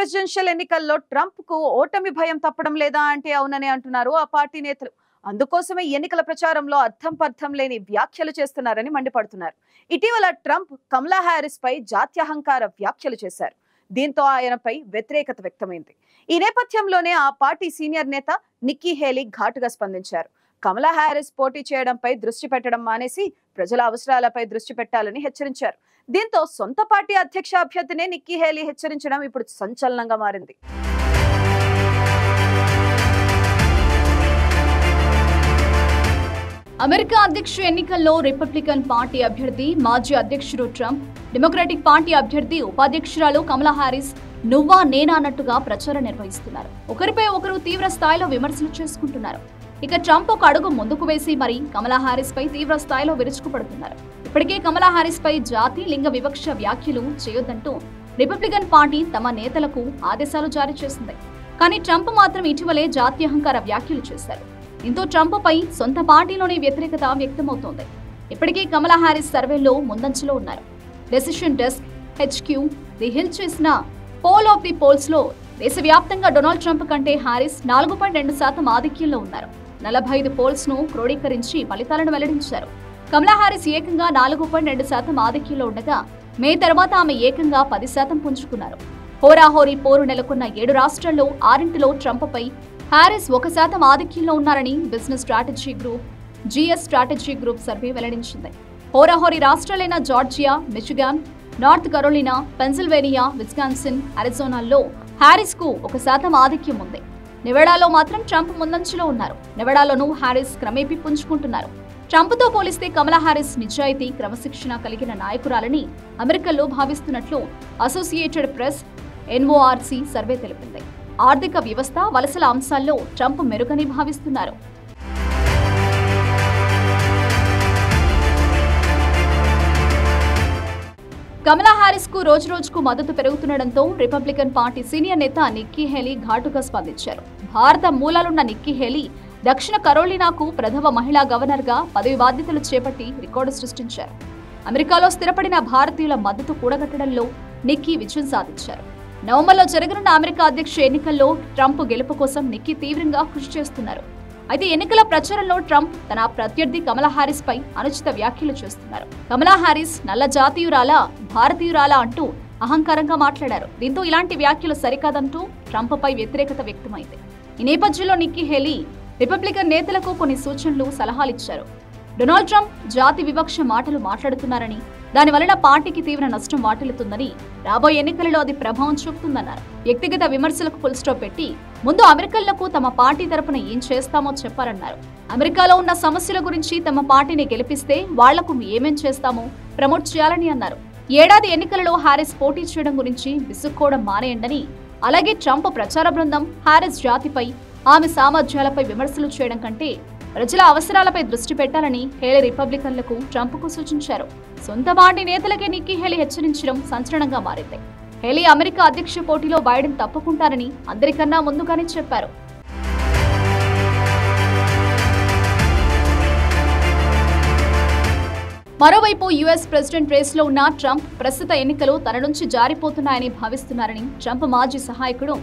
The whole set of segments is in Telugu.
ప్రెసిడెన్షియల్ ఎన్నికల్లో ట్రంప్ కు ఓటమి భయం తప్పడం లేదా అంటే అవునని అంటున్నారు ఆ పార్టీ నేతలు. అందుకోసమే ఎన్నికల ప్రచారంలో అర్థం లేని వ్యాఖ్యలు చేస్తున్నారని మండిపడుతున్నారు. ఇటీవల ట్రంప్ కమలా హ్యారిస్ పై జాత్యహంకార వ్యాఖ్యలు చేశారు. దీంతో ఆయనపై వ్యతిరేకత వ్యక్తమైంది. ఈ నేపథ్యంలోనే ఆ పార్టీ సీనియర్ నేత నిక్కీ హేలీ ఘాటుగా స్పందించారు. కమలా హ్యారిస్ పోటీ చేయడంపై దృష్టి పెట్టడం మానేసి ప్రజల అవసరాలపై దృష్టి పెట్టాలని హెచ్చరించారు. దీంతో సొంత పార్టీ అధ్యక్ష అభ్యర్థినే నిక్కీ హేలీ హెచ్చరించడం ఇప్పుడు సంచలనంగా మారింది. అమెరికా అధ్యక్ష ఎన్నికల్లో రిపబ్లికన్ పార్టీ అభ్యర్థి మాజీ అధ్యక్షుడు ట్రంప్, డెమోక్రాటిక్ పార్టీ అభ్యర్థి ఉపాధ్యక్షురాలు కమలా హ్యారిస్ నువ్వా నేనా అన్నట్టుగా ప్రచారం నిర్వహిస్తున్నారు. ఒకరిపై ఒకరు తీవ్ర స్థాయిలో విమర్శలు చేసుకుంటున్నారు. ఇక ట్రంప్ ఒక అడుగు ముందుకు వేసి మరి కమలా హ్యారిస్ పై తీవ్ర స్థాయిలో విరుచుకుపడుతున్నారు. ఇప్పటికే కమలా హ్యారిస్ పై జాతి లింగ వివక్ష వ్యాఖ్యలు చేయొద్దంటూ రిపబ్లికన్ పార్టీ తమ నేతలకు ఆదేశాలు జారీ చేసింది. కానీ ట్రంప్ మాత్రం ఇటీవలే జాత్యహంకార వ్యాఖ్యలు చేశారు. దీంతో ట్రంప్ పై సొంత పార్టీలోనే వ్యతిరేకత వ్యక్తమవుతోంది. ఇప్పటికే కమలా హ్యారిస్ సర్వేల్లో ముందంజలో ఉన్నారు. Decision desk HQ the hill చేసిన పోల్ ఆఫ్ ది పోల్స్ లో దేశవ్యాప్తంగా డొనాల్డ్ ట్రంప్ కంటే హ్యారిస్ 4.2% ఆధిక్యంలో ఉన్నారు. 45 పోల్స్ ను క్రోడీకరించి ఫలితాలను వెల్లడించారు. కమలా హ్యారిస్ ఏకంగా 4.2% ఆధిక్యంలో ఉండగా మే తర్వాత ఆమె ఏకంగా 10% పుంజుకున్నారు. హోరాహోరీ పోరు నెలకొన్న 7 రాష్ట్రాల్లో 6 ట్రంప్ పై హ్యారిస్ 1% ఆధిక్యంలో ఉన్నారని business strategy group GS strategy group survey వెల్లడించింది. హోరాహోరీ రాష్ట్రాలైన Georgia, Michigan, North Carolina, Pennsylvania, Wisconsin, అరిజోనాల్లో హ్యారిస్ కు 1% ఆధిక్యం ఉంది. నెవాడాలో మాత్రం ట్రంప్ ముందంజలో ఉన్నారు. నెవాడాలోనూ హ్యారిస్ క్రమేపీ పుంజుకుంటున్నారు. ట్రంప్ తో పోలిస్తే కమలా హ్యారిస్ నిజాయితీ, క్రమశిక్షణ కలిగిన నాయకురాలని అమెరికన్లు భావిస్తున్నట్లు అసోసియేటెడ్ ప్రెస్ NORC సర్వే తెలిపింది. ఆర్థిక వ్యవస్థ, వలసల అంశాల్లో ట్రంప్ మెరుగని భావిస్తున్నారు. కమలా హ్యారిస్ కు రోజురోజుకు మద్దతు పెరుగుతుండటంతో రిపబ్లికన్ పార్టీ సీనియర్ నేత నిక్కీ హేలీ ఘాటుగా స్పందించారు. భారత మూలాలున్న నిక్కీ హేలీ దక్షిణ కరోలినాకు ప్రథమ మహిళా గవర్నర్ గా పదవి బాధ్యతలు చేపట్టి రికార్డు సృష్టించారు. అమెరికాలో స్థిరపడిన భారతీయుల మద్దతు కూడగట్టడంలో నిక్కీ విజయం సాధించారు. నవంబర్లో జరగనున్న అమెరికా అధ్యక్ష ఎన్నికల్లో ట్రంప్ గెలుపు కోసం నిక్కీ తీవ్రంగా కృషి చేస్తున్నారు. అయితే ఎన్నికల ప్రచారంలో ట్రంప్ తన ప్రత్యర్థి కమలా హ్యారిస్ పై అనుచిత వ్యాఖ్యలు చేస్తున్నారు. కమలా హ్యారిస్ నల్ల జాతీయురాలా, భారతీయురాలా అంటూ అహంకారంగా మాట్లాడారు. దీంతో ఇలాంటి వ్యాఖ్యలు సరికాదంటూ ట్రంప్ పై వ్యతిరేకత వ్యక్తమైంది. ఈ నేపథ్యంలో నిక్కీ హేలీ రిపబ్లికన్ నేతలకు కొన్ని సూచనలు, సలహాలు ఇచ్చారు. డొనాల్డ్ ట్రంప్ జాతి వివక్ష మాటలు మాట్లాడుతున్నారని, దానివలన పార్టీకి తీవ్ర నష్టం వాటిల్లుతుందని, రాబోయే ఎన్నికలలో అది ప్రభావం చూపుతుందన్నారు. వ్యక్తిగత విమర్శలకు ఫుల్ స్టాప్ పెట్టి ముందు అమెరికన్లకు తమ పార్టీ తరపున ఏం చేస్తామో చెప్పారన్నారు. అమెరికాలో ఉన్న సమస్యల గురించి తమ పార్టీని గెలిపిస్తే వాళ్లకు ఏమేం చేస్తామో ప్రమోట్ చేయాలని అన్నారు. ఏడాది ఎన్నికలలో హ్యారిస్ పోటీ చేయడం గురించి విసుక్కోవడం మానేయండని, అలాగే ట్రంప్ ప్రచార బృందం హ్యారిస్ జాతిపై, ఆమె సామర్థ్యాలపై విమర్శలు చేయడం కంటే ప్రజల అవసరాలపై దృష్టి పెట్టాలని హేలీ రిపబ్లికన్లకు ట్రంప్కు సూచించారు. సొంత పార్టీ నేతలకే నిక్కీ హేలీ హెచ్చరించడం సంచలనంగా మారింది. హేలీ అమెరికా అధ్యక్ష పోటీలో బైడెన్ తప్పుకుంటారని అందరికన్నా ముందుగానే చెప్పారు. మరోవైపు US ప్రెసిడెంట్ రేస్లో ఉన్న ట్రంప్ ప్రస్తుత ఎన్నికలు తన నుంచి జారిపోతున్నాయని భావిస్తున్నారని ట్రంప్ మాజీ సహాయకుడు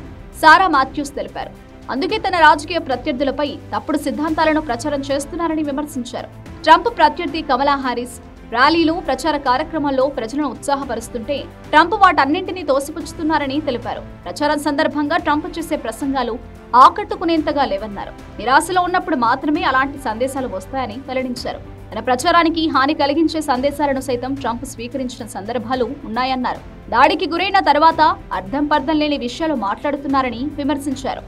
సారా మాథ్యూస్ తెలిపారు. అందుకే తన రాజకీయ ప్రత్యర్థులపై తప్పుడు సిద్ధాంతాలను ప్రచారం చేస్తున్నారని విమర్శించారు. ట్రంప్ ప్రత్యర్థి కమలా హ్యారిస్ ర్యాలీలు, ప్రచార కార్యక్రమాల్లో ప్రజలను ఉత్సాహపరుస్తుంటే ట్రంప్ వాటన్నింటినీ తోసిపుచ్చుతున్నారని తెలిపారు. ప్రచారం సందర్భంగా ట్రంప్ చేసే ప్రసంగాలు ఆకట్టుకునేంతగా లేవన్నారు. నిరాశలో ఉన్నప్పుడు మాత్రమే అలాంటి సందేశాలు వస్తాయని వెల్లడించారు. తన ప్రచారానికి హాని కలిగించే సందేశాలను సైతం ట్రంప్ స్వీకరించిన సందర్భాలు ఉన్నాయన్నారు. దాడికి గురైన తర్వాత అర్థం లేని విషయాలు మాట్లాడుతున్నారని విమర్శించారు.